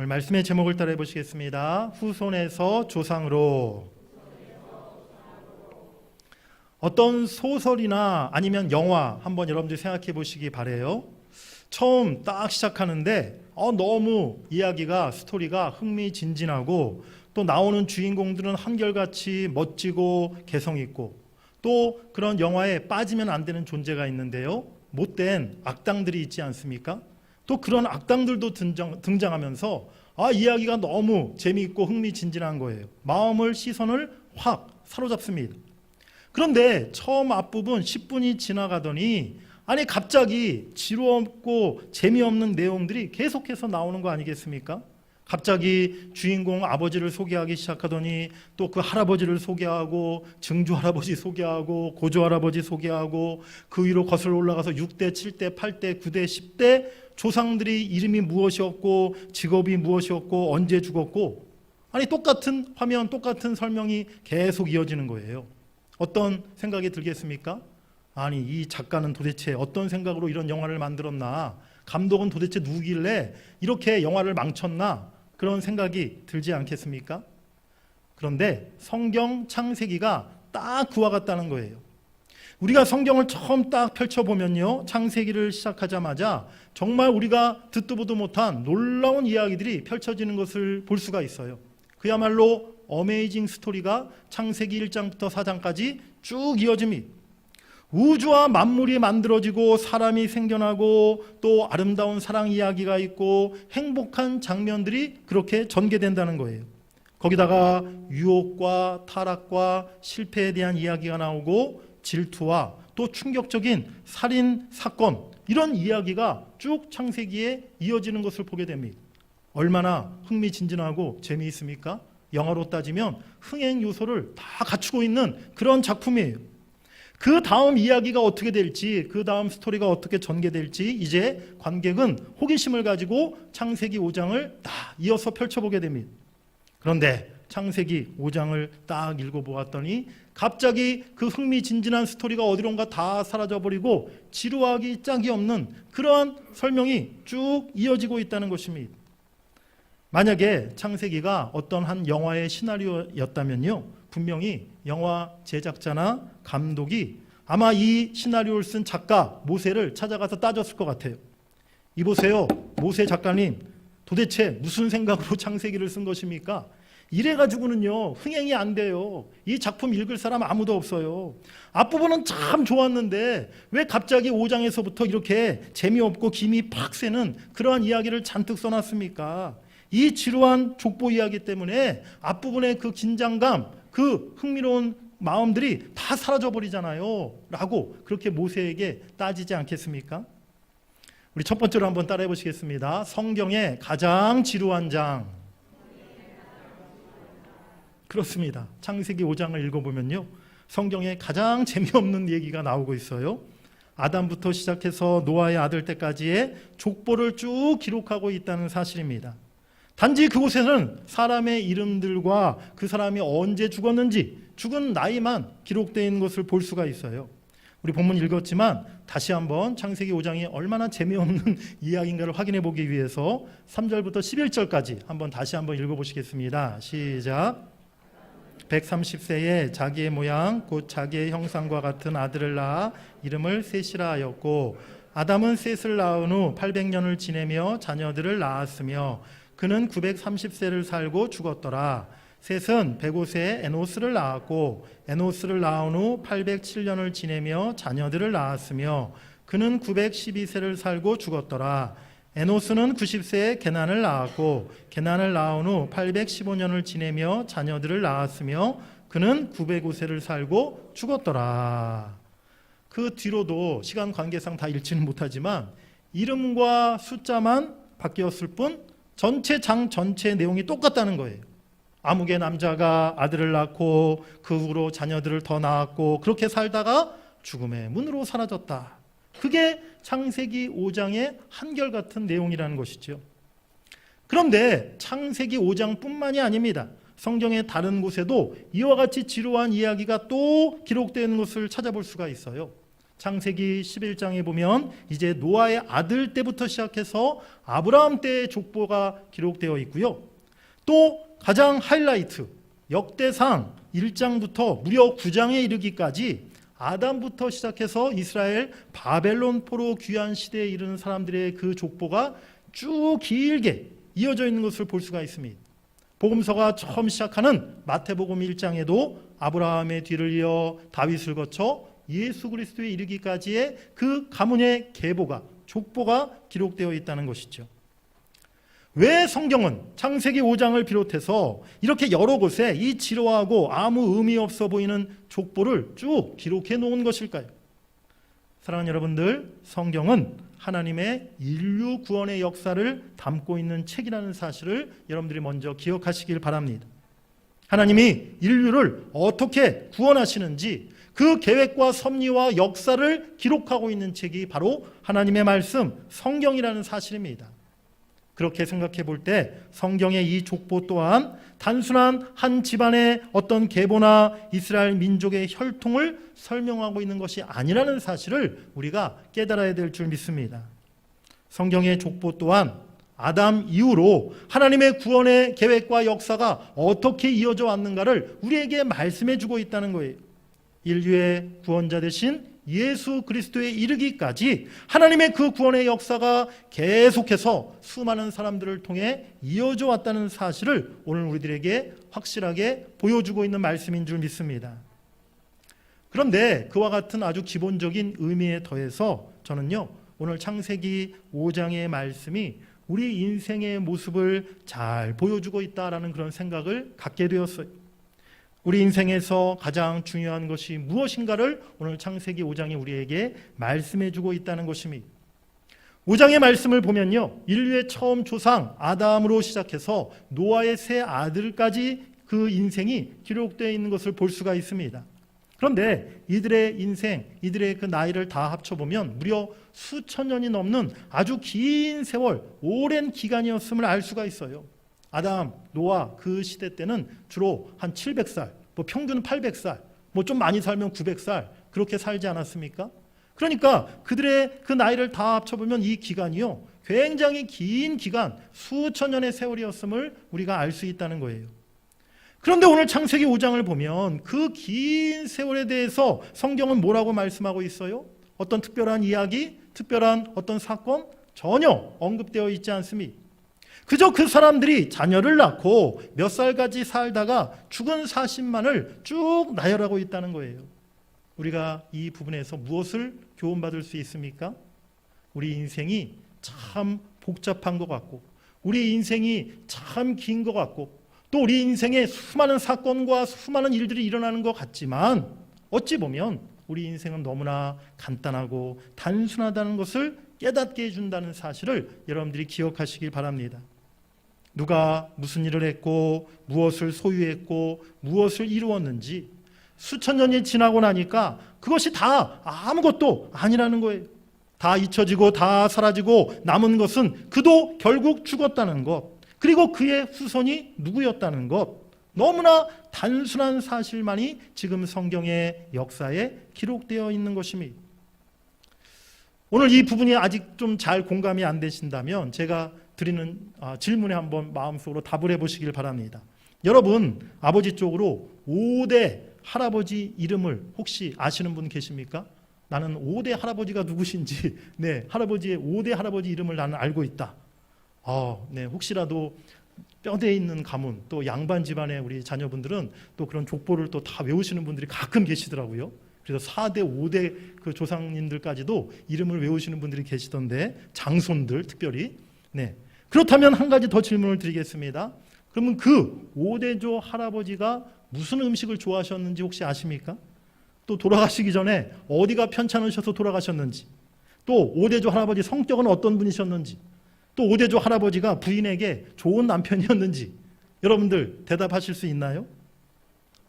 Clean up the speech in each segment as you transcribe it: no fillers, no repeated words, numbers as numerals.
오늘 말씀의 제목을 따라해 보시겠습니다. 후손에서 조상으로. 어떤 소설이나 아니면 영화 한번 여러분들 생각해 보시기 바래요. 처음 딱 시작하는데 너무 이야기가 스토리가 흥미진진하고 또 나오는 주인공들은 한결같이 멋지고 개성 있고 또 그런 영화에 빠지면 안 되는 존재가 있는데요. 못된 악당들이 있지 않습니까? 또 그런 악당들도 등장하면서 이야기가 너무 재미있고 흥미진진한 거예요. 마음을 시선을 확 사로잡습니다. 그런데 처음 앞부분 10분이 지나가더니 갑자기 지루없고 재미없는 내용들이 계속해서 나오는 거 아니겠습니까? 갑자기 주인공 아버지를 소개하기 시작하더니 또 그 할아버지를 소개하고 증조 할아버지 소개하고 고조 할아버지 소개하고 그 위로 거슬러 올라가서 6대, 7대, 8대, 9대, 10대 조상들이 이름이 무엇이었고 직업이 무엇이었고 언제 죽었고 똑같은 화면 똑같은 설명이 계속 이어지는 거예요. 어떤 생각이 들겠습니까? 이 작가는 도대체 어떤 생각으로 이런 영화를 만들었나? 감독은 도대체 누구길래 이렇게 영화를 망쳤나? 그런 생각이 들지 않겠습니까? 그런데 성경 창세기가 딱 그와 같다는 거예요. 우리가 성경을 처음 딱 펼쳐보면요, 창세기를 시작하자마자 정말 우리가 듣도 보도 못한 놀라운 이야기들이 펼쳐지는 것을 볼 수가 있어요. 그야말로 어메이징 스토리가 창세기 1장부터 4장까지 쭉 이어집니다. 우주와 만물이 만들어지고 사람이 생겨나고 또 아름다운 사랑 이야기가 있고 행복한 장면들이 그렇게 전개된다는 거예요. 거기다가 유혹과 타락과 실패에 대한 이야기가 나오고 질투와 또 충격적인 살인 사건, 이런 이야기가 쭉 창세기에 이어지는 것을 보게 됩니다. 얼마나 흥미진진하고 재미있습니까? 영화로 따지면 흥행 요소를 다 갖추고 있는 그런 작품이에요. 그 다음 이야기가 어떻게 될지, 그 다음 스토리가 어떻게 전개될지 이제 관객은 호기심을 가지고 창세기 5장을 다 이어서 펼쳐보게 됩니다. 그런데 창세기 5장을 딱 읽어보았더니 갑자기 그 흥미진진한 스토리가 어디론가 다 사라져버리고 지루하기 짝이 없는 그러한 설명이 쭉 이어지고 있다는 것입니다. 만약에 창세기가 어떤 한 영화의 시나리오였다면요, 분명히 영화 제작자나 감독이 아마 이 시나리오를 쓴 작가 모세를 찾아가서 따졌을 것 같아요. 이보세요, 모세 작가님, 도대체 무슨 생각으로 창세기를 쓴 것입니까? 이래가지고는요 흥행이 안 돼요. 이 작품 읽을 사람 아무도 없어요. 앞부분은 참 좋았는데 왜 갑자기 5장에서부터 이렇게 재미없고 김이 팍 새는 그러한 이야기를 잔뜩 써놨습니까? 이 지루한 족보 이야기 때문에 앞부분의 그 긴장감, 그 흥미로운 마음들이 다 사라져버리잖아요 라고 그렇게 모세에게 따지지 않겠습니까? 우리 첫 번째로 한번 따라해 보시겠습니다. 성경의 가장 지루한 장. 그렇습니다. 창세기 5장을 읽어보면요, 성경에 가장 재미없는 얘기가 나오고 있어요. 아담부터 시작해서 노아의 아들 때까지의 족보를 쭉 기록하고 있다는 사실입니다. 단지 그곳에는 사람의 이름들과 그 사람이 언제 죽었는지, 죽은 나이만 기록되어 있는 것을 볼 수가 있어요. 우리 본문 읽었지만 다시 한번 창세기 5장이 얼마나 재미없는 이야기인가를 확인해 보기 위해서 3절부터 11절까지 한번 다시 한번 읽어보시겠습니다. 시작. 130세에 자기의 모양 곧 자기의 형상과 같은 아들을 낳아 이름을 셋이라 하였고, 아담은 셋을 낳은 후 800년을 지내며 자녀들을 낳았으며 그는 930세를 살고 죽었더라. 셋은 105세에 에노스를 낳았고 에노스를 낳은 후 807년을 지내며 자녀들을 낳았으며 그는 912세를 살고 죽었더라. 에노스는 90세에 게난을 낳았고 게난을 낳은 후 815년을 지내며 자녀들을 낳았으며 그는 905세를 살고 죽었더라. 그 뒤로도 시간 관계상 다 읽지는 못하지만 이름과 숫자만 바뀌었을 뿐 전체 장 전체의 내용이 똑같다는 거예요. 아무개 남자가 아들을 낳고 그 후로 자녀들을 더 낳았고 그렇게 살다가 죽음의 문으로 사라졌다. 그게 창세기 5장의 한결같은 내용이라는 것이죠. 그런데 창세기 5장뿐만이 아닙니다. 성경의 다른 곳에도 이와 같이 지루한 이야기가 또 기록되는 것을 찾아볼 수가 있어요. 창세기 11장에 보면 이제 노아의 아들 때부터 시작해서 아브라함 때의 족보가 기록되어 있고요. 또 가장 하이라이트, 역대상 1장부터 무려 9장에 이르기까지 아담부터 시작해서 이스라엘 바벨론 포로 귀환 시대에 이르는 사람들의 그 족보가 쭉 길게 이어져 있는 것을 볼 수가 있습니다. 복음서가 처음 시작하는 마태복음 1장에도 아브라함의 뒤를 이어 다윗을 거쳐 예수 그리스도에 이르기까지의 그 가문의 계보가, 족보가 기록되어 있다는 것이죠. 왜 성경은 창세기 5장을 비롯해서 이렇게 여러 곳에 이 지루하고 아무 의미 없어 보이는 족보를 쭉 기록해 놓은 것일까요? 사랑하는 여러분들, 성경은 하나님의 인류 구원의 역사를 담고 있는 책이라는 사실을 여러분들이 먼저 기억하시길 바랍니다. 하나님이 인류를 어떻게 구원하시는지 그 계획과 섭리와 역사를 기록하고 있는 책이 바로 하나님의 말씀, 성경이라는 사실입니다. 그렇게 생각해 볼 때 성경의 이 족보 또한 단순한 한 집안의 어떤 계보나 이스라엘 민족의 혈통을 설명하고 있는 것이 아니라는 사실을 우리가 깨달아야 될 줄 믿습니다. 성경의 족보 또한 아담 이후로 하나님의 구원의 계획과 역사가 어떻게 이어져 왔는가를 우리에게 말씀해 주고 있다는 거예요. 인류의 구원자 되신 예수 그리스도에 이르기까지 하나님의 그 구원의 역사가 계속해서 수많은 사람들을 통해 이어져 왔다는 사실을 오늘 우리들에게 확실하게 보여주고 있는 말씀인 줄 믿습니다. 그런데 그와 같은 아주 기본적인 의미에 더해서 저는요, 오늘 창세기 5장의 말씀이 우리 인생의 모습을 잘 보여주고 있다라는 그런 생각을 갖게 되었어요. 우리 인생에서 가장 중요한 것이 무엇인가를 오늘 창세기 5장이 우리에게 말씀해주고 있다는 것입니다. 5장의 말씀을 보면요, 인류의 처음 조상 아담으로 시작해서 노아의 세 아들까지 그 인생이 기록되어 있는 것을 볼 수가 있습니다. 그런데 이들의 인생, 이들의 그 나이를 다 합쳐보면 무려 수천 년이 넘는 아주 긴 세월, 오랜 기간이었음을 알 수가 있어요. 아담, 노아 그 시대 때는 주로 한 700살, 평균 800살, 좀 많이 살면 900살 그렇게 살지 않았습니까? 그러니까 그들의 그 나이를 다 합쳐보면 이 기간이요, 굉장히 긴 기간, 수천 년의 세월이었음을 우리가 알 수 있다는 거예요. 그런데 오늘 창세기 5장을 보면 그 긴 세월에 대해서 성경은 뭐라고 말씀하고 있어요? 어떤 특별한 이야기, 특별한 어떤 사건 전혀 언급되어 있지 않습니다. 그저 그 사람들이 자녀를 낳고 몇 살까지 살다가 죽은 사실만을 쭉 나열하고 있다는 거예요. 우리가 이 부분에서 무엇을 교훈받을 수 있습니까? 우리 인생이 참 복잡한 것 같고, 우리 인생이 참 긴 것 같고, 또 우리 인생에 수많은 사건과 수많은 일들이 일어나는 것 같지만 어찌 보면 우리 인생은 너무나 간단하고 단순하다는 것을 깨닫게 해준다는 사실을 여러분들이 기억하시길 바랍니다. 누가 무슨 일을 했고 무엇을 소유했고 무엇을 이루었는지 수천 년이 지나고 나니까 그것이 다 아무것도 아니라는 거예요. 다 잊혀지고 다 사라지고 남은 것은 그도 결국 죽었다는 것, 그리고 그의 후손이 누구였다는 것, 너무나 단순한 사실만이 지금 성경의 역사에 기록되어 있는 것입니다. 오늘 이 부분이 아직 좀 잘 공감이 안 되신다면 제가 드리는 질문에 한번 마음속으로 답을 해보시길 바랍니다. 여러분, 아버지 쪽으로 5대 할아버지 이름을 혹시 아시는 분 계십니까? 나는 5대 할아버지가 누구신지, 할아버지의 5대 할아버지 이름을 나는 알고 있다. 혹시라도 뼈대에 있는 가문, 또 양반 집안의 우리 자녀분들은 또 그런 족보를 또 다 외우시는 분들이 가끔 계시더라고요. 그래서 4대, 5대 그 조상님들까지도 이름을 외우시는 분들이 계시던데, 장손들 특별히. 그렇다면 한 가지 더 질문을 드리겠습니다. 그러면 그 5대조 할아버지가 무슨 음식을 좋아하셨는지 혹시 아십니까? 또 돌아가시기 전에 어디가 편찮으셔서 돌아가셨는지, 또 5대조 할아버지 성격은 어떤 분이셨는지, 또 5대조 할아버지가 부인에게 좋은 남편이었는지 여러분들 대답하실 수 있나요?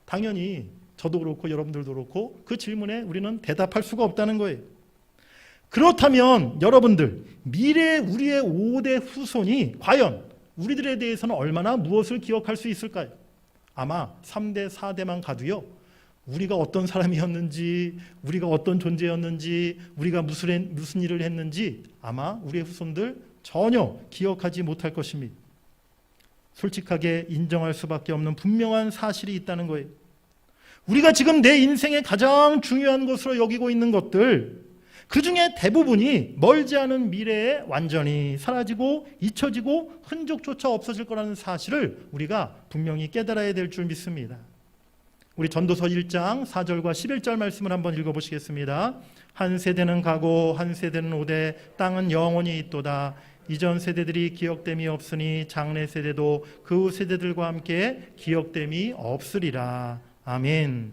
당연히 저도 그렇고 여러분들도 그렇고 그 질문에 우리는 대답할 수가 없다는 거예요. 그렇다면 여러분들, 미래의 우리의 5대 후손이 과연 우리들에 대해서는 얼마나 무엇을 기억할 수 있을까요? 아마 3대, 4대만 가도요, 우리가 어떤 사람이었는지, 우리가 어떤 존재였는지, 우리가 무슨 일을 했는지 아마 우리의 후손들 전혀 기억하지 못할 것입니다. 솔직하게 인정할 수밖에 없는 분명한 사실이 있다는 거예요. 우리가 지금 내 인생의 가장 중요한 것으로 여기고 있는 것들, 그 중에 대부분이 멀지 않은 미래에 완전히 사라지고 잊혀지고 흔적조차 없어질 거라는 사실을 우리가 분명히 깨달아야 될 줄 믿습니다. 우리 전도서 1장 4절과 11절 말씀을 한번 읽어보시겠습니다. 한 세대는 가고 한 세대는 오되 땅은 영원히 있도다. 이전 세대들이 기억됨이 없으니 장래 세대도 그 세대들과 함께 기억됨이 없으리라. 아멘.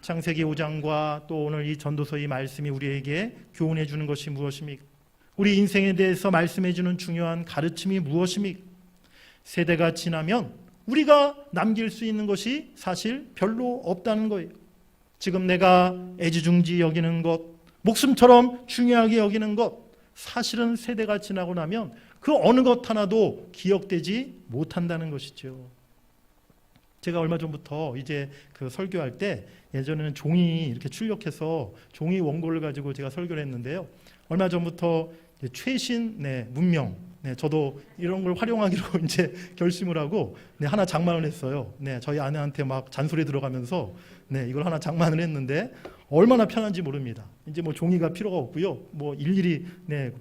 창세기 5장과 또 오늘 이 전도서의 말씀이 우리에게 교훈해 주는 것이 무엇입니까? 우리 인생에 대해서 말씀해 주는 중요한 가르침이 무엇입니까? 세대가 지나면 우리가 남길 수 있는 것이 사실 별로 없다는 거예요. 지금 내가 애지중지 여기는 것, 목숨처럼 중요하게 여기는 것, 사실은 세대가 지나고 나면 그 어느 것 하나도 기억되지 못한다는 것이죠. 제가 얼마 전부터 이제 그 설교할 때 예전에는 종이 이렇게 출력해서 종이 원고를 가지고 제가 설교를 했는데요. 얼마 전부터 최신 문명, 저도 이런 걸 활용하기로 이제 결심을 하고 하나 장만을 했어요. 저희 아내한테 막 잔소리 들어가면서 이걸 하나 장만을 했는데 얼마나 편한지 모릅니다. 이제 뭐 종이가 필요가 없고요. 뭐 일일이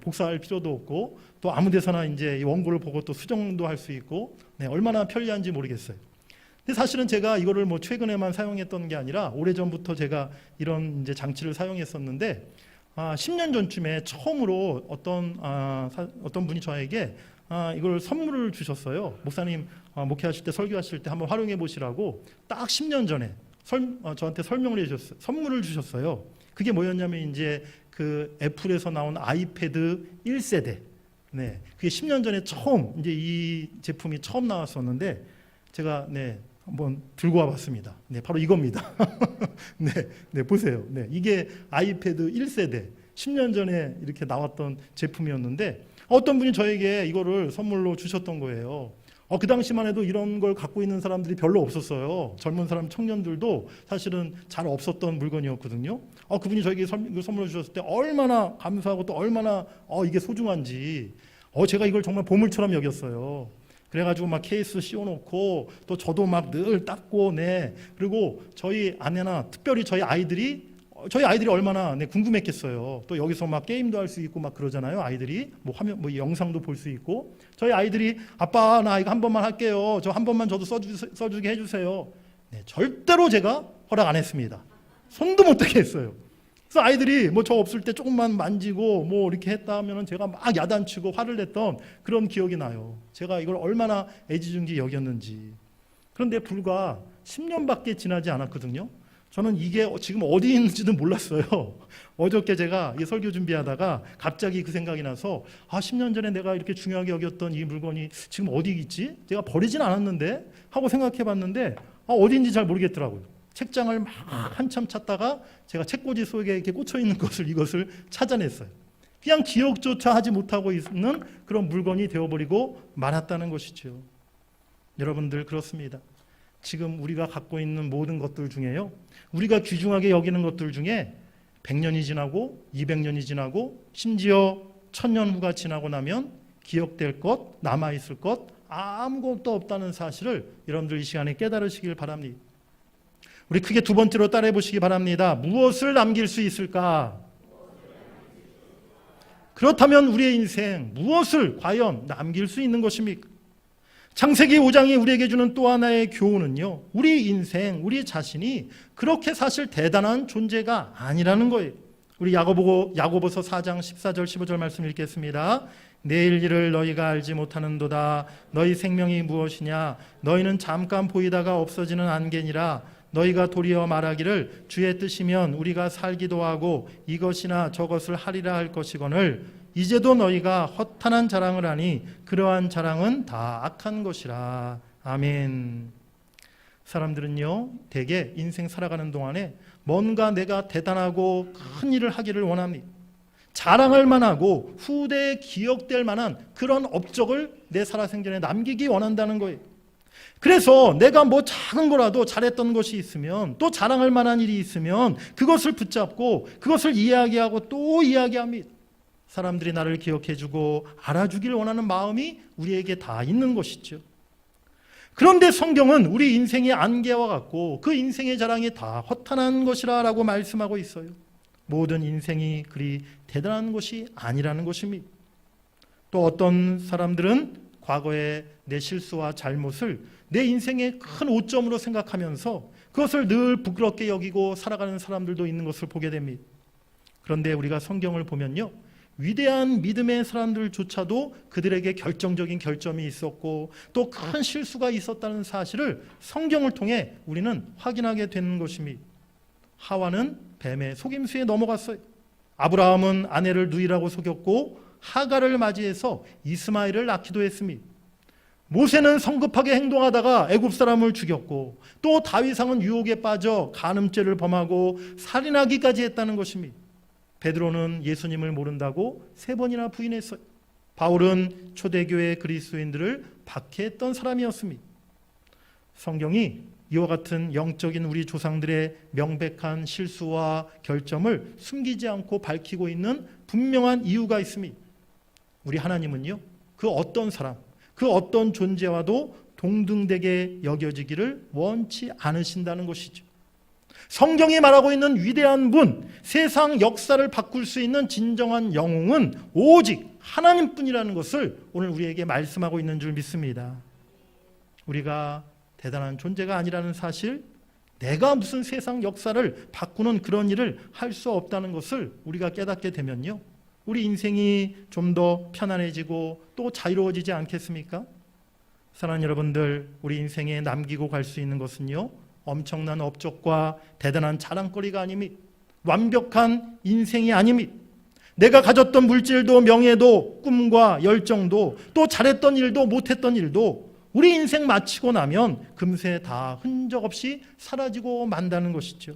복사할 필요도 없고 또 아무 데서나 이제 이 원고를 보고 또 수정도 할 수 있고 얼마나 편리한지 모르겠어요. 근데 사실은 제가 이거를 뭐 최근에만 사용했던 게 아니라 오래전부터 제가 이런 이제 장치를 사용했었는데 10년 전쯤에 처음으로 어떤 분이 저에게 이걸 선물을 주셨어요. 목사님 목회하실 때 설교하실 때 한번 활용해 보시라고 딱 10년 전에 저한테 설명을 해주셨어요. 선물을 주셨어요. 그게 뭐였냐면 이제 그 애플에서 나온 아이패드 1세대. 그게 10년 전에 처음 이제 이 제품이 처음 나왔었는데 제가 한번 들고 와봤습니다. 바로 이겁니다. 보세요. 이게 아이패드 1세대 10년 전에 이렇게 나왔던 제품이었는데 어떤 분이 저에게 이거를 선물로 주셨던 거예요. 그 당시만 해도 이런 걸 갖고 있는 사람들이 별로 없었어요. 젊은 사람 청년들도 사실은 잘 없었던 물건이었거든요. 그분이 저에게 선물을 주셨을 때 얼마나 감사하고 또 얼마나 이게 소중한지 제가 이걸 정말 보물처럼 여겼어요. 그래가지고 막 케이스 씌워놓고 또 저도 막 늘 닦고 그리고 저희 아내나 특별히 저희 아이들이 얼마나 궁금했겠어요. 또 여기서 막 게임도 할 수 있고 막 그러잖아요. 아이들이 뭐 화면 뭐 영상도 볼 수 있고 저희 아이들이 아빠 나 이거 한 번만 할게요. 저 한 번만 저도 써주게 해주세요. 절대로 제가 허락 안 했습니다. 손도 못 대게 했어요. 그래서 아이들이 뭐 저 없을 때 조금만 만지고 뭐 이렇게 했다 하면은 제가 막 야단치고 화를 냈던 그런 기억이 나요. 제가 이걸 얼마나 애지중지 여겼는지. 그런데 불과 10년밖에 지나지 않았거든요. 저는 이게 지금 어디 있는지도 몰랐어요. 어저께 제가 이 설교 준비하다가 갑자기 그 생각이 나서 10년 전에 내가 이렇게 중요하게 여겼던 이 물건이 지금 어디 있지? 제가 버리진 않았는데 하고 생각해 봤는데 어디인지 잘 모르겠더라고요. 책장을 막 한참 찾다가 제가 책꽂이 속에 이렇게 꽂혀 있는 이것을 찾아냈어요. 그냥 기억조차 하지 못하고 있는 그런 물건이 되어버리고 말았다는 것이죠. 여러분들 그렇습니다. 지금 우리가 갖고 있는 모든 것들 중에요. 우리가 귀중하게 여기는 것들 중에 100년이 지나고 200년이 지나고 심지어 1000년 후가 지나고 나면 기억될 것, 남아있을 것 아무것도 없다는 사실을 여러분들 이 시간에 깨달으시길 바랍니다. 우리 크게 두 번째로 따라해 보시기 바랍니다. 무엇을 남길 수 있을까? 그렇다면 우리의 인생 무엇을 과연 남길 수 있는 것입니까? 창세기 5장이 우리에게 주는 또 하나의 교훈은요. 우리 인생, 우리 자신이 그렇게 사실 대단한 존재가 아니라는 거예요. 우리 야고보서 4장 14절 15절 말씀 읽겠습니다. 내일 일을 너희가 알지 못하는도다. 너희 생명이 무엇이냐? 너희는 잠깐 보이다가 없어지는 안개니라. 너희가 도리어 말하기를 주의 뜻이면 우리가 살기도 하고 이것이나 저것을 하리라 할 것이거늘 이제도 너희가 허탄한 자랑을 하니 그러한 자랑은 다 악한 것이라. 아멘. 사람들은요 대개 인생 살아가는 동안에 뭔가 내가 대단하고 큰 일을 하기를 원합니다. 자랑할 만하고 후대에 기억될 만한 그런 업적을 내 살아생전에 남기기 원한다는 거예요. 그래서 내가 뭐 작은 거라도 잘했던 것이 있으면, 또 자랑할 만한 일이 있으면 그것을 붙잡고 그것을 이야기하고 또 이야기합니다. 사람들이 나를 기억해주고 알아주길 원하는 마음이 우리에게 다 있는 것이죠. 그런데 성경은 우리 인생의 안개와 같고 그 인생의 자랑이 다 허탄한 것이라고 말씀하고 있어요. 모든 인생이 그리 대단한 것이 아니라는 것입니다. 또 어떤 사람들은 과거의 내 실수와 잘못을 내 인생의 큰 오점으로 생각하면서 그것을 늘 부끄럽게 여기고 살아가는 사람들도 있는 것을 보게 됩니다. 그런데 우리가 성경을 보면요, 위대한 믿음의 사람들조차도 그들에게 결정적인 결점이 있었고 또 큰 실수가 있었다는 사실을 성경을 통해 우리는 확인하게 되는 것입니다. 하와는 뱀의 속임수에 넘어갔어요. 아브라함은 아내를 누이라고 속였고 하갈을 맞이해서 이스마엘을 낳기도 했습니다. 모세는 성급하게 행동하다가 애굽 사람을 죽였고 또 다윗왕은 유혹에 빠져 간음죄를 범하고 살인하기까지 했다는 것입니다. 베드로는 예수님을 모른다고 3번이나 부인했어요. 바울은 초대교회 그리스도인들을 박해했던 사람이었습니다. 성경이 이와 같은 영적인 우리 조상들의 명백한 실수와 결점을 숨기지 않고 밝히고 있는 분명한 이유가 있습니다. 우리 하나님은요, 그 어떤 사람, 그 어떤 존재와도 동등되게 여겨지기를 원치 않으신다는 것이죠. 성경이 말하고 있는 위대한 분, 세상 역사를 바꿀 수 있는 진정한 영웅은 오직 하나님뿐이라는 것을 오늘 우리에게 말씀하고 있는 줄 믿습니다. 우리가 대단한 존재가 아니라는 사실, 내가 무슨 세상 역사를 바꾸는 그런 일을 할 수 없다는 것을 우리가 깨닫게 되면요, 우리 인생이 좀 더 편안해지고 또 자유로워지지 않겠습니까? 사랑하는 여러분들, 우리 인생에 남기고 갈 수 있는 것은요, 엄청난 업적과 대단한 자랑거리가 아닙니다. 완벽한 인생이 아닙니다. 내가 가졌던 물질도 명예도 꿈과 열정도 또 잘했던 일도 못했던 일도 우리 인생 마치고 나면 금세 다 흔적 없이 사라지고 만다는 것이죠.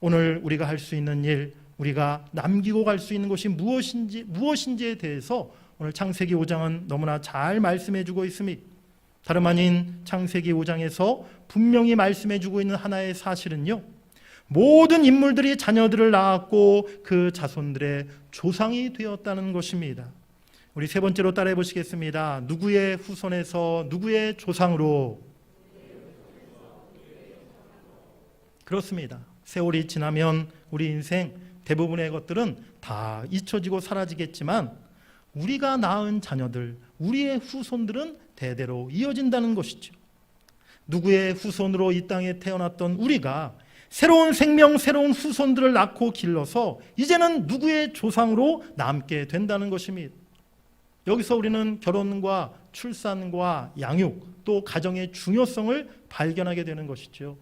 오늘 우리가 할 수 있는 일, 우리가 남기고 갈 수 있는 것이 무엇인지에 대해서 오늘 창세기 5장은 너무나 잘 말씀해 주고 있습니다. 다름 아닌 창세기 5장에서 분명히 말씀해 주고 있는 하나의 사실은요, 모든 인물들이 자녀들을 낳았고 그 자손들의 조상이 되었다는 것입니다. 우리 세 번째로 따라해 보시겠습니다. 누구의 후손에서 누구의 조상으로. 그렇습니다. 세월이 지나면 우리 인생 대부분의 것들은 다 잊혀지고 사라지겠지만 우리가 낳은 자녀들, 우리의 후손들은 대대로 이어진다는 것이죠. 누구의 후손으로 이 땅에 태어났던 우리가 새로운 생명, 새로운 후손들을 낳고 길러서 이제는 누구의 조상으로 남게 된다는 것입니다. 여기서 우리는 결혼과 출산과 양육, 또 가정의 중요성을 발견하게 되는 것이죠.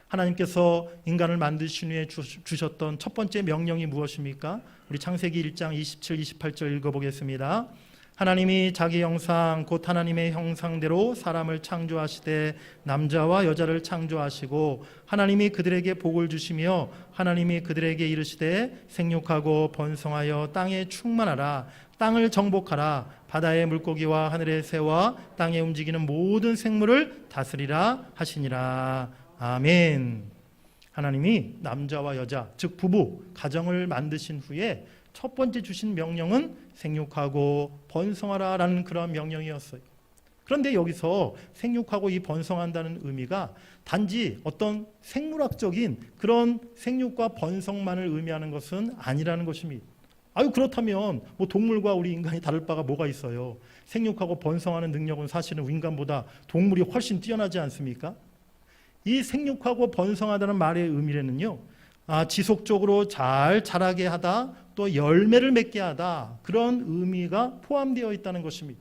하나님께서 인간을 만드신 후에 주셨던 첫 번째 명령이 무엇입니까? 우리 창세기 1장 27, 28절 읽어보겠습니다. 하나님이 자기 형상 곧 하나님의 형상대로 사람을 창조하시되 남자와 여자를 창조하시고 하나님이 그들에게 복을 주시며 하나님이 그들에게 이르시되 생육하고 번성하여 땅에 충만하라 땅을 정복하라 바다의 물고기와 하늘의 새와 땅에 움직이는 모든 생물을 다스리라 하시니라. 아멘. 하나님이 남자와 여자, 즉 부부, 가정을 만드신 후에 첫 번째 주신 명령은 생육하고 번성하라 라는 그런 명령이었어요. 그런데 여기서 생육하고 이 번성한다는 의미가 단지 어떤 생물학적인 그런 생육과 번성만을 의미하는 것은 아니라는 것입니다. 그렇다면 뭐 동물과 우리 인간이 다를 바가 뭐가 있어요? 생육하고 번성하는 능력은 사실은 인간보다 동물이 훨씬 뛰어나지 않습니까? 이 생육하고 번성하다는 말의 의미에는요, 지속적으로 잘 자라게 하다, 또 열매를 맺게 하다, 그런 의미가 포함되어 있다는 것입니다.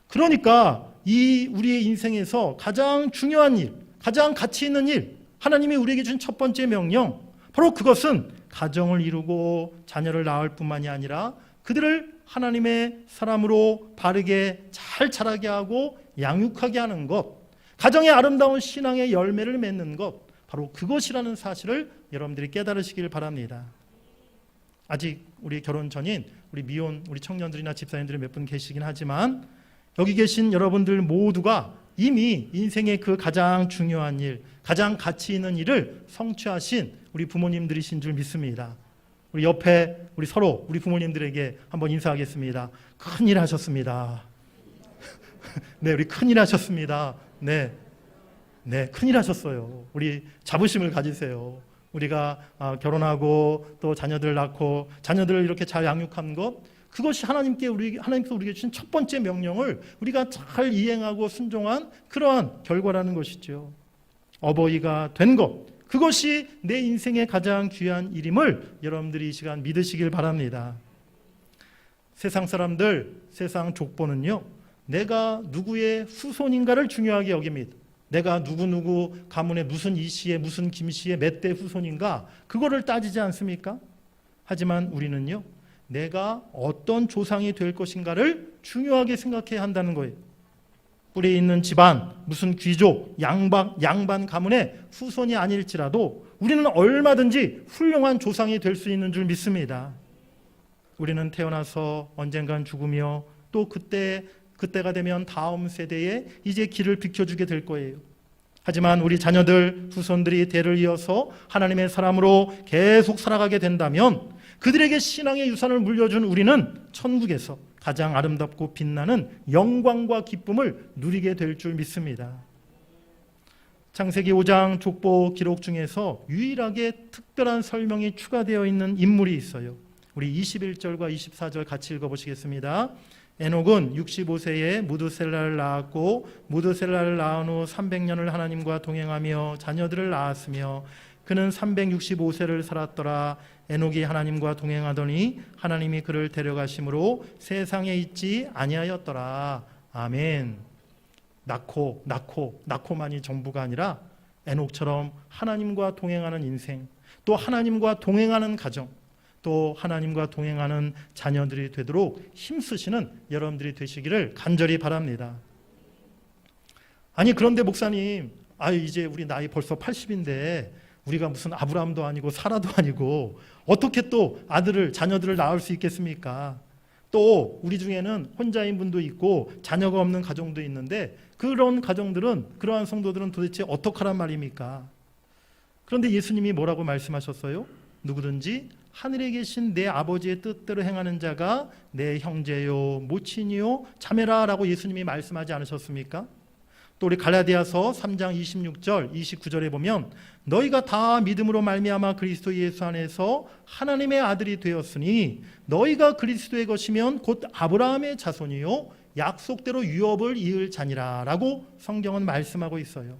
그러니까 이 우리의 인생에서 가장 중요한 일, 가장 가치 있는 일, 하나님이 우리에게 준 첫 번째 명령, 바로 그것은 가정을 이루고 자녀를 낳을 뿐만이 아니라 그들을 하나님의 사람으로 바르게 잘 자라게 하고 양육하게 하는 것, 가정의 아름다운 신앙의 열매를 맺는 것, 바로 그것이라는 사실을 여러분들이 깨달으시길 바랍니다. 아직 우리 결혼 전인 우리 미혼 우리 청년들이나 집사님들이 몇 분 계시긴 하지만 여기 계신 여러분들 모두가 이미 인생의 그 가장 중요한 일, 가장 가치 있는 일을 성취하신 우리 부모님들이신 줄 믿습니다. 우리 옆에 우리 부모님들에게 한번 인사하겠습니다. 큰일 하셨습니다. 네, 우리 큰일 하셨습니다. 네, 큰일 하셨어요. 우리 자부심을 가지세요. 우리가 결혼하고 또 자녀들 낳고 자녀들을 이렇게 잘 양육한 것, 그것이 하나님께서 우리에게 주신 첫 번째 명령을 우리가 잘 이행하고 순종한 그러한 결과라는 것이죠. 어버이가 된 것, 그것이 내 인생의 가장 귀한 일임을 여러분들이 이 시간 믿으시길 바랍니다. 세상 사람들, 세상 족보는요, 내가 누구의 후손인가를 중요하게 여깁니다. 내가 누구 가문의 무슨 이씨의 무슨 김씨의 몇 대 후손인가, 그거를 따지지 않습니까? 하지만 우리는요, 내가 어떤 조상이 될 것인가를 중요하게 생각해야 한다는 거예요. 뿌리 있는 집안, 무슨 귀족, 양반 가문의 후손이 아닐지라도 우리는 얼마든지 훌륭한 조상이 될 수 있는 줄 믿습니다. 우리는 태어나서 언젠간 죽으며 또 그때가 되면 다음 세대에 이제 길을 비켜주게 될 거예요. 하지만 우리 자녀들, 후손들이 대를 이어서 하나님의 사람으로 계속 살아가게 된다면 그들에게 신앙의 유산을 물려준 우리는 천국에서 가장 아름답고 빛나는 영광과 기쁨을 누리게 될 줄 믿습니다. 창세기 5장 족보 기록 중에서 유일하게 특별한 설명이 추가되어 있는 인물이 있어요. 우리 21절과 24절 같이 읽어보시겠습니다. 에녹은 65세에 무드셀라를 낳았고 무드셀라를 낳은 후 300년을 하나님과 동행하며 자녀들을 낳았으며 그는 365세를 살았더라. 에녹이 하나님과 동행하더니 하나님이 그를 데려가심으로 세상에 있지 아니하였더라. 아멘. 낳고만이 전부가 아니라 에녹처럼 하나님과 동행하는 인생, 또 하나님과 동행하는 가정, 또 하나님과 동행하는 자녀들이 되도록 힘쓰시는 여러분들이 되시기를 간절히 바랍니다. 아니 그런데 목사님, 이제 우리 나이 벌써 80인데 우리가 무슨 아브라함도 아니고 사라도 아니고 어떻게 또 자녀들을 낳을 수 있겠습니까? 또 우리 중에는 혼자인 분도 있고 자녀가 없는 가정도 있는데 그런 가정들은, 그러한 성도들은 도대체 어떡하란 말입니까? 그런데 예수님이 뭐라고 말씀하셨어요? 누구든지 하늘에 계신 내 아버지의 뜻대로 행하는 자가 내 형제요 모친이요 자매라 라고 예수님이 말씀하지 않으셨습니까? 또 우리 갈라디아서 3장 26절 29절에 보면 너희가 다 믿음으로 말미암아 그리스도 예수 안에서 하나님의 아들이 되었으니 너희가 그리스도의 것이면 곧 아브라함의 자손이요 약속대로 유업을 이을 자니라 라고 성경은 말씀하고 있어요.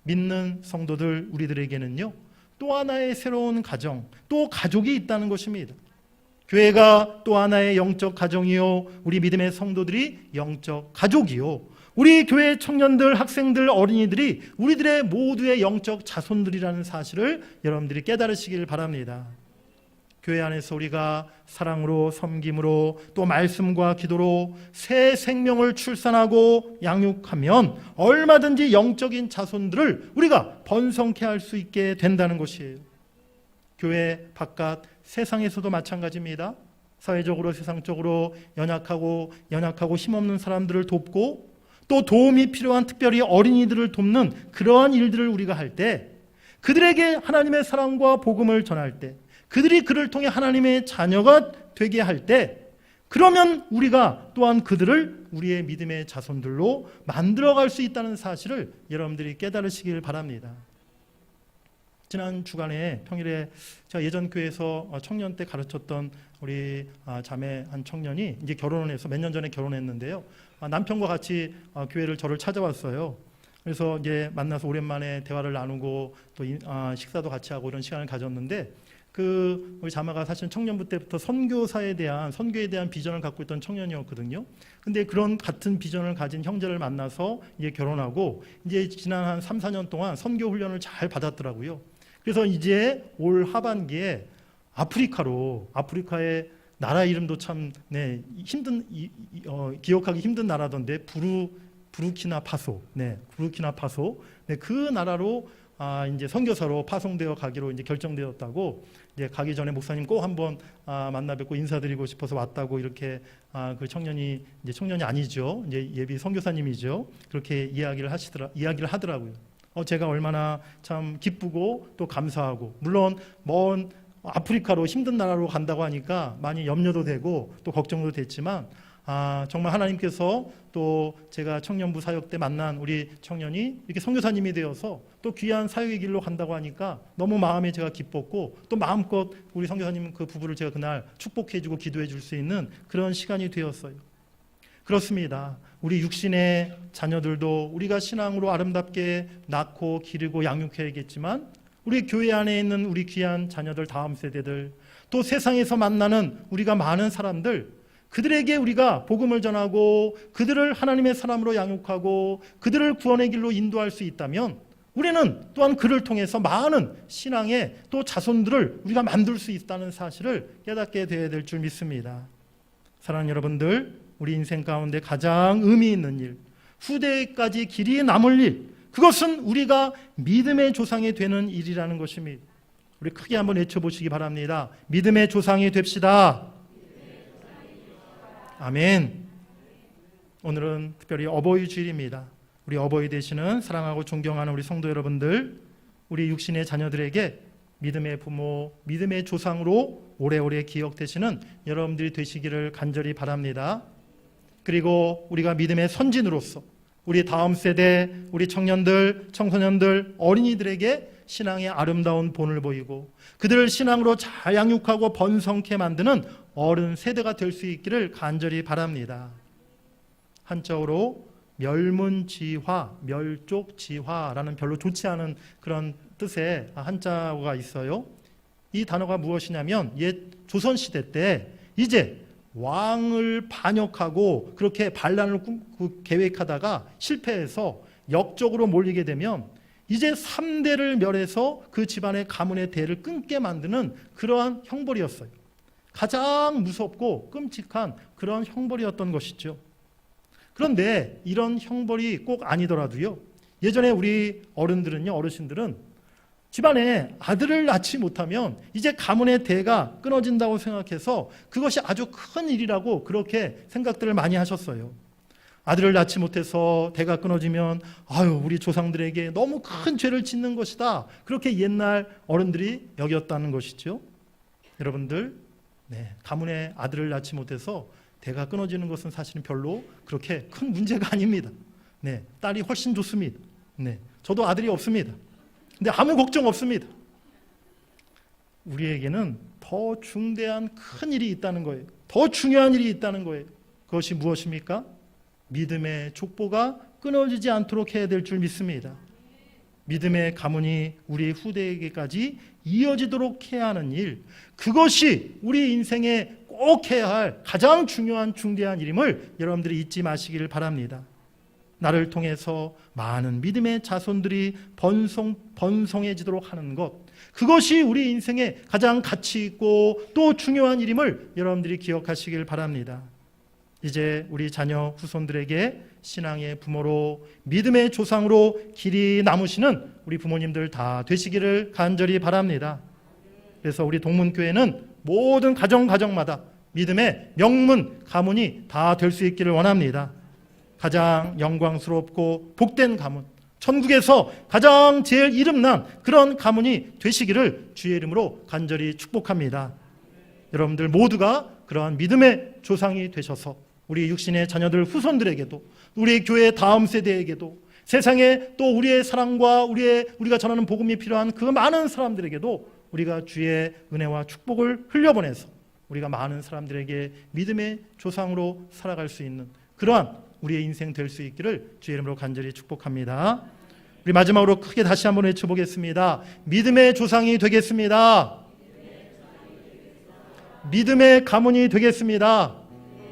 믿는 성도들 우리들에게는요, 또 하나의 새로운 가정, 또 가족이 있다는 것입니다. 교회가 또 하나의 영적 가정이요, 우리 믿음의 성도들이 영적 가족이요, 우리 교회 청년들, 학생들, 어린이들이 우리들의 모두의 영적 자손들이라는 사실을 여러분들이 깨달으시길 바랍니다. 교회 안에서 우리가 사랑으로, 섬김으로, 또 말씀과 기도로 새 생명을 출산하고 양육하면 얼마든지 영적인 자손들을 우리가 번성케 할 수 있게 된다는 것이에요. 교회 바깥 세상에서도 마찬가지입니다. 사회적으로, 세상적으로 연약하고 힘없는 사람들을 돕고 또 도움이 필요한 특별히 어린이들을 돕는 그러한 일들을 우리가 할 때, 그들에게 하나님의 사랑과 복음을 전할 때, 그들이 그를 통해 하나님의 자녀가 되게 할 때, 그러면 우리가 또한 그들을 우리의 믿음의 자손들로 만들어갈 수 있다는 사실을 여러분들이 깨달으시길 바랍니다. 지난 주간에 평일에 제가 예전 교회에서 청년 때 가르쳤던 우리 자매 한 청년이 이제 결혼을 해서 몇 년 전에 결혼했는데요. 남편과 같이 교회를 저를 찾아왔어요. 그래서 이제 만나서 오랜만에 대화를 나누고 또 식사도 같이 하고 이런 시간을 가졌는데, 우리 자매가 사실 청년부 때부터 선교에 대한 비전을 갖고 있던 청년이었거든요. 근데 그런 같은 비전을 가진 형제를 만나서 이제 결혼하고 이제 지난 한 3, 4년 동안 선교 훈련을 잘 받았더라고요. 그래서 이제 올 하반기에 아프리카의 나라 이름도 참 기억하기 힘든 나라던데 부르키나파소. 그 나라로 이제 선교사로 파송되어 가기로 이제 결정되었다고 이제 가기 전에 목사님 꼭 한번 만나 뵙고 인사드리고 싶어서 왔다고 이렇게 그 청년이 이제 청년이 아니죠. 이제 예비 선교사님이죠. 그렇게 이야기를 하더라고요. 제가 얼마나 참 기쁘고 또 감사하고, 물론 먼 아프리카로 힘든 나라로 간다고 하니까 많이 염려도 되고 또 걱정도 됐지만 정말 하나님께서 또 제가 청년부 사역 때 만난 우리 청년이 이렇게 선교사님이 되어서 또 귀한 사역의 길로 간다고 하니까 너무 마음에 제가 기뻤고, 또 마음껏 우리 선교사님 그 부부를 제가 그날 축복해주고 기도해줄 수 있는 그런 시간이 되었어요. 그렇습니다. 우리 육신의 자녀들도 우리가 신앙으로 아름답게 낳고 기르고 양육해야겠지만, 우리 교회 안에 있는 우리 귀한 자녀들, 다음 세대들, 또 세상에서 만나는 우리가 많은 사람들, 그들에게 우리가 복음을 전하고 그들을 하나님의 사람으로 양육하고 그들을 구원의 길로 인도할 수 있다면, 우리는 또한 그를 통해서 많은 신앙의 또 자손들을 우리가 만들 수 있다는 사실을 깨닫게 되어야 될 줄 믿습니다. 사랑하는 여러분들, 우리 인생 가운데 가장 의미 있는 일, 후대까지 길이 남을 일, 그것은 우리가 믿음의 조상이 되는 일이라는 것입니다. 우리 크게 한번 외쳐보시기 바랍니다. 믿음의 조상이 됩시다. 아멘. 오늘은 특별히 어버이 주일입니다. 우리 어버이 되시는 사랑하고 존경하는 우리 성도 여러분들, 우리 육신의 자녀들에게 믿음의 부모, 믿음의 조상으로 오래오래 기억되시는 여러분들이 되시기를 간절히 바랍니다. 그리고 우리가 믿음의 선진으로서 우리 다음 세대, 우리 청년들, 청소년들, 어린이들에게 신앙의 아름다운 본을 보이고 그들을 신앙으로 잘 양육하고 번성케 만드는 어른 세대가 될 수 있기를 간절히 바랍니다. 한자어로 멸문지화, 멸족지화라는 별로 좋지 않은 그런 뜻의 한자어가 있어요. 이 단어가 무엇이냐면, 옛 조선시대 때 이제 왕을 반역하고 그렇게 반란을 계획하다가 실패해서 역적으로 몰리게 되면 이제 3대를 멸해서 그 집안의 가문의 대를 끊게 만드는 그러한 형벌이었어요. 가장 무섭고 끔찍한 그런 형벌이었던 것이죠. 그런데 이런 형벌이 꼭 아니더라도요, 예전에 우리 어르신들은 집안에 아들을 낳지 못하면 이제 가문의 대가 끊어진다고 생각해서 그것이 아주 큰 일이라고 그렇게 생각들을 많이 하셨어요. 아들을 낳지 못해서 대가 끊어지면 우리 조상들에게 너무 큰 죄를 짓는 것이다, 그렇게 옛날 어른들이 여겼다는 것이죠. 여러분들, 가문의 아들을 낳지 못해서 대가 끊어지는 것은 사실은 별로 그렇게 큰 문제가 아닙니다. 딸이 훨씬 좋습니다. 저도 아들이 없습니다. 근데 아무 걱정 없습니다. 우리에게는 더 중대한 큰 일이 있다는 거예요. 더 중요한 일이 있다는 거예요. 그것이 무엇입니까? 믿음의 족보가 끊어지지 않도록 해야 될 줄 믿습니다. 믿음의 가문이 우리 후대에게까지 이어지도록 해야 하는 일, 그것이 우리 인생에 꼭 해야 할 가장 중요한 중대한 일임을 여러분들이 잊지 마시기를 바랍니다. 나를 통해서 많은 믿음의 자손들이 번성해지도록 하는 것, 그것이 우리 인생에 가장 가치 있고 또 중요한 일임을 여러분들이 기억하시길 바랍니다. 이제 우리 자녀 후손들에게 신앙의 부모로 믿음의 조상으로 길이 남으시는 우리 부모님들 다 되시기를 간절히 바랍니다. 그래서 우리 동문교회는 모든 가정마다 믿음의 명문 가문이 다 될 수 있기를 원합니다. 가장 영광스럽고 복된 가문, 천국에서 가장 제일 이름난 그런 가문이 되시기를 주의 이름으로 간절히 축복합니다. 여러분들 모두가 그러한 믿음의 조상이 되셔서 우리 육신의 자녀들 후손들에게도, 우리 교회 다음 세대에게도, 세상에 또 우리의 사랑과 우리가 전하는 복음이 필요한 그 많은 사람들에게도 우리가 주의 은혜와 축복을 흘려보내서 우리가 많은 사람들에게 믿음의 조상으로 살아갈 수 있는 그러한 우리의 인생 될 수 있기를 주의 이름으로 간절히 축복합니다. 우리 마지막으로 크게 다시 한번 외쳐보겠습니다. 믿음의 조상이 되겠습니다. 믿음의 가문이 되겠습니다.